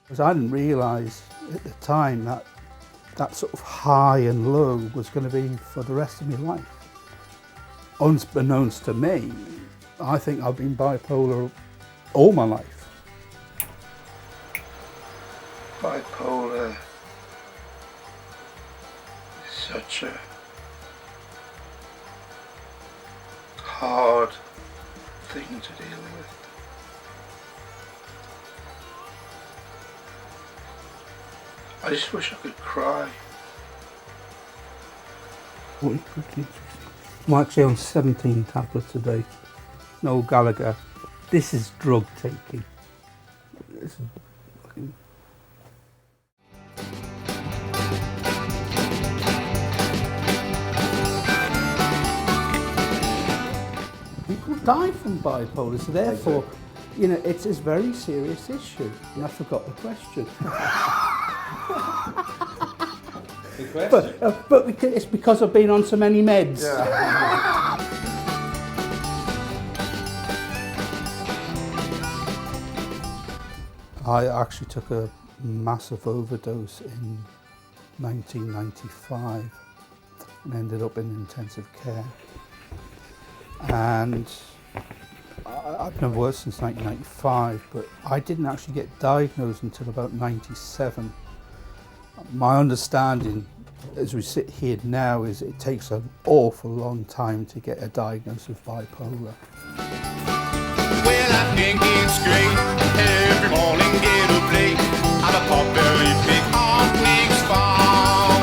Because I didn't realise at the time that that sort of high and low was going to be for the rest of my life. Unbeknownst to me, I think I've been bipolar all my life. Bipolar is such a hard thing to deal with. I just wish I could cry. I'm actually on 17 tablets a day. No Gallagher. This is drug taking. This is fucking... People die from bipolar, so therefore, you know, it's a very serious issue. And I forgot the question. But it's because I've been on so many meds. Yeah. I actually took a massive overdose in 1995 and ended up in intensive care. And I've been worse since 1995, but I didn't actually get diagnosed until about 97. My understanding, as we sit here now, is it takes an awful long time to get a diagnosis of bipolar. Well, I think it's great. Every morning get a plate. I'm a potbelly pig on Nick's farm.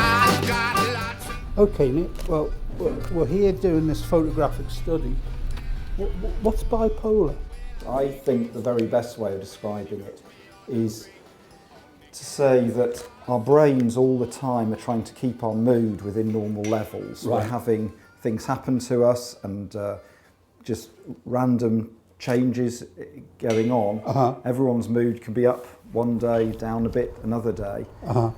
I've got lots of... Okay, Nick, well, we're here doing this photographic study. What's bipolar? I think the very best way of describing it is to say that our brains all the time are trying to keep our mood within normal levels. Right. We're having things happen to us and just random changes going on. Everyone's mood can be up one day, down a bit another day.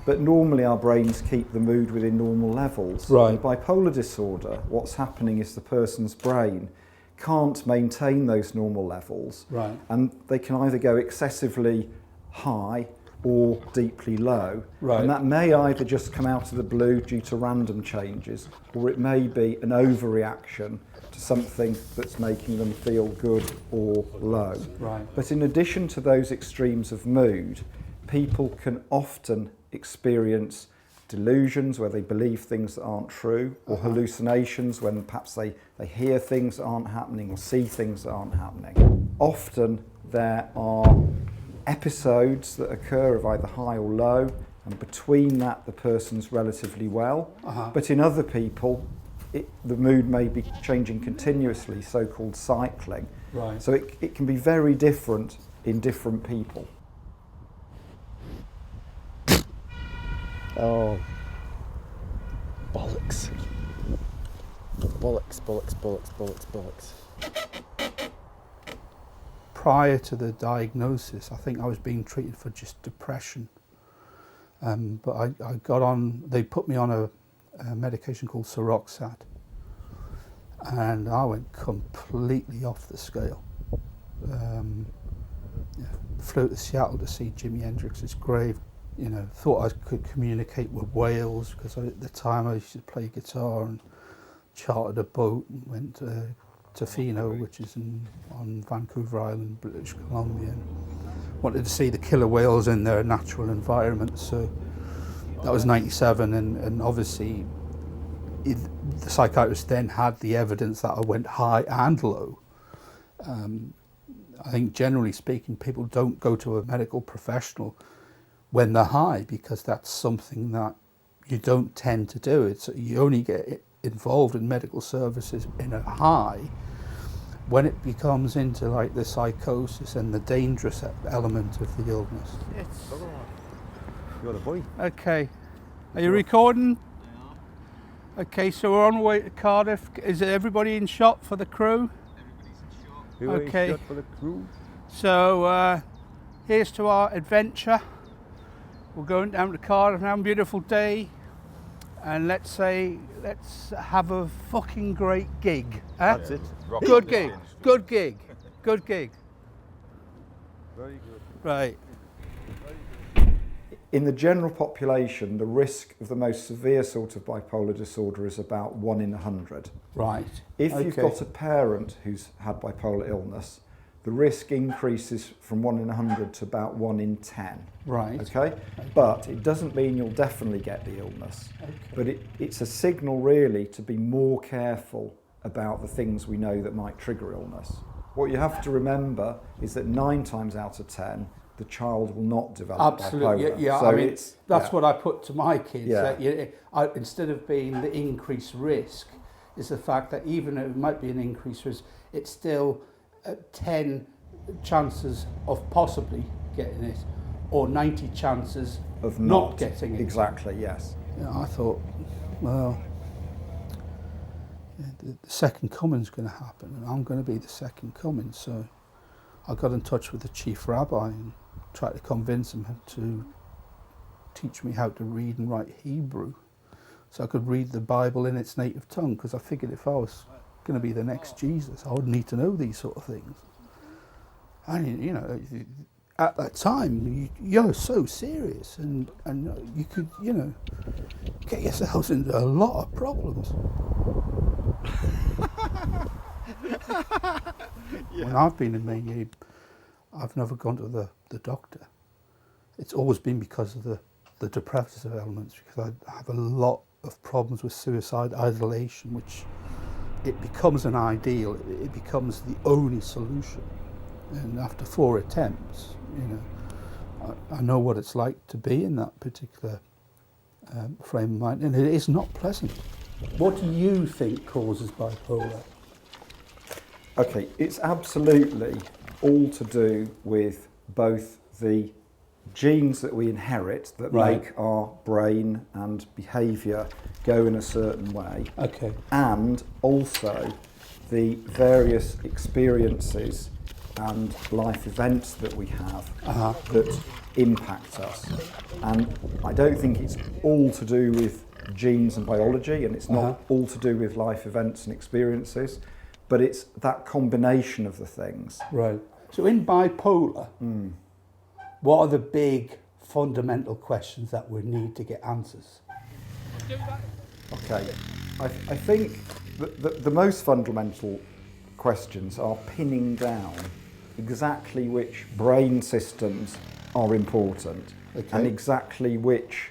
But normally our brains keep the mood within normal levels. Right. In bipolar disorder, what's happening is the person's brain can't maintain those normal levels. Right. And they can either go excessively high or deeply low. Right. And that may either just come out of the blue due to random changes, or it may be an overreaction to something that's making them feel good or low. Right. But in addition to those extremes of mood, people can often experience delusions where they believe things that aren't true, or hallucinations when perhaps they hear things that aren't happening or see things that aren't happening. Often there are episodes that occur of either high or low, and between that the person's relatively well. But in other people, the mood may be changing continuously, so-called cycling. Right. So it can be very different in different people. Oh, bollocks. Bollocks, bollocks, bollocks, bollocks, bollocks. Prior to the diagnosis, I think I was being treated for just depression. But I got on, they put me on a medication called Seroxat. And I went completely off the scale. Flew to Seattle to see Jimi Hendrix's grave. You know, thought I could communicate with whales because at the time I used to play guitar, and chartered a boat and went to Tofino, which is on Vancouver Island, British Columbia, and wanted to see the killer whales in their natural environment. So that was 97, and obviously the psychiatrist then had the evidence that I went high and low. I think generally speaking, people don't go to a medical professional when they're high, because that's something that you don't tend to do. You only get involved in medical services in a high when it becomes into like the psychosis and the dangerous element of the illness. You're the boy. Okay, are you recording? Okay, so we're on the way to Cardiff. Is everybody in shot for the crew? Everybody's in Okay. shot for the crew. So here's to our adventure. We're going down to Cardiff now, beautiful day, and let's have a fucking great gig. That's it. Good gig, good gig, good gig. Very good. Right, In the general population, the risk of the most severe sort of bipolar disorder is about 1 in 100. Right. If you've Okay. got a parent who's had bipolar illness, the risk increases from 1 in 100 to about 1 in 10. Right. Okay? But it doesn't mean you'll definitely get the illness. Okay. But it's a signal really to be more careful about the things we know that might trigger illness. What you have to remember is that 9 times out of 10, the child will not develop Absolutely, bipolar. yeah. So I mean, it's, that's yeah. what I put to my kids. Yeah. That instead of being the increased risk, is the fact that even though it might be an increased risk, it's still 10 chances of possibly getting it, or 90 chances of not getting it. Exactly, yes. Yeah, I thought, well, the second coming's going to happen, and I'm going to be the second coming. So I got in touch with the chief rabbi and tried to convince him to teach me how to read and write Hebrew, so I could read the Bible in its native tongue. Because I figured if I was going to be the next Jesus, I would need to know these sort of things. And you know, at that time, you're so serious, and you could, you know, get yourselves into a lot of problems. When I've been in May, I've never gone to the doctor. It's always been because of the depressive elements, because I have a lot of problems with suicide ideation, which it becomes an ideal, it becomes the only solution. And after 4 attempts, you know, I know what it's like to be in that particular frame of mind, and it is not pleasant. What do you think causes bipolar? Okay, it's absolutely all to do with both the genes that we inherit that Right. make our brain and behaviour go in a certain way, Okay. and also the various experiences and life events that we have that impact us. And I don't think it's all to do with genes and biology, and it's not all to do with life events and experiences, but it's that combination of the things. Right. So in bipolar, what are the big fundamental questions that we need to get answers? Okay, I think the most fundamental questions are pinning down exactly which brain systems are important, and exactly which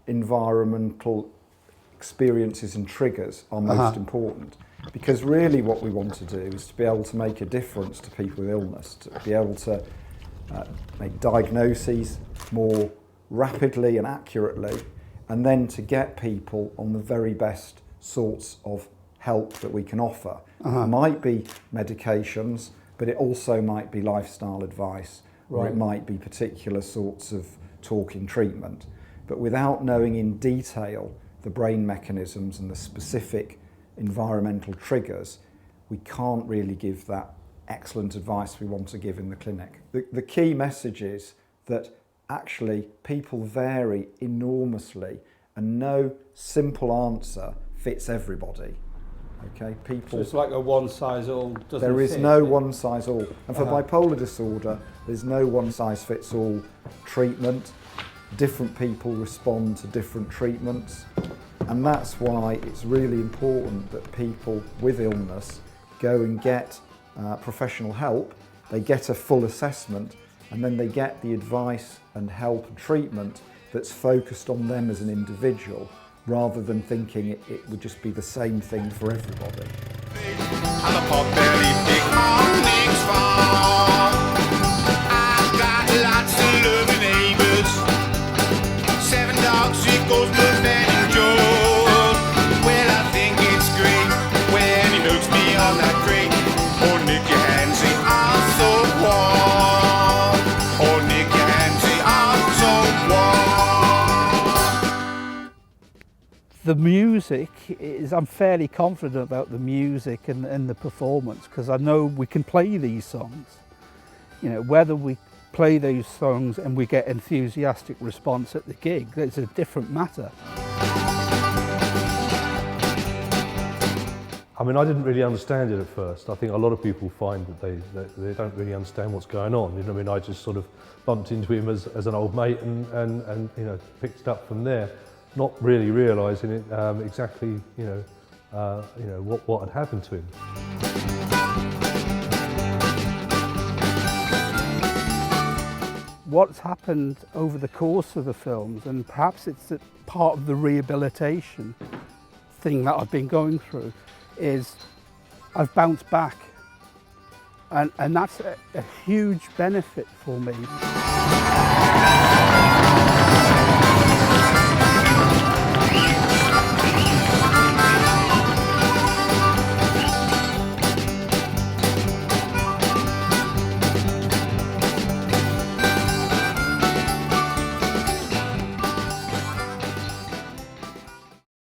environmental experiences and triggers are most important. Because really what we want to do is to be able to make a difference to people with illness, to be able to make diagnoses more rapidly and accurately, and then to get people on the very best sorts of help that we can offer. It might be medications, but it also might be lifestyle advice, or it might be particular sorts of talking treatment. But without knowing in detail the brain mechanisms and the specific environmental triggers, we can't really give that excellent advice we want to give in the clinic. The key message is that actually people vary enormously, and no simple answer fits everybody. Okay, people. So it's like a one-size-all doesn't There is fit. no one size all, and for bipolar disorder, there's no one size fits all treatment. Different people respond to different treatments, and that's why it's really important that people with illness go and get professional help. They get a full assessment, and then they get the advice and help and treatment that's focused on them as an individual, rather than thinking it would just be the same thing for everybody. I'm a pot-belly pig on Nick's farm. I've got lots of loving neighbours. 7 dogs, 3 goats, but Ben and Joe. Well, I think it's great when he hooks me on that crate. Oh, Nick, your hands, they are so warm. Oh, Nick, your hands, they are so warm. The music is, I'm fairly confident about the music and the performance, because I know we can play these songs. You know, whether we play those songs and we get enthusiastic response at the gig, that's a different matter. I mean, I didn't really understand it at first. I think a lot of people find that they don't really understand what's going on. You know what I mean? I just sort of bumped into him as an old mate and you know, picked it up from there, not really realising it exactly, you know, what had happened to him. What's happened over the course of the films, and perhaps it's a part of the rehabilitation thing that I've been going through, is I've bounced back, and that's a huge benefit for me.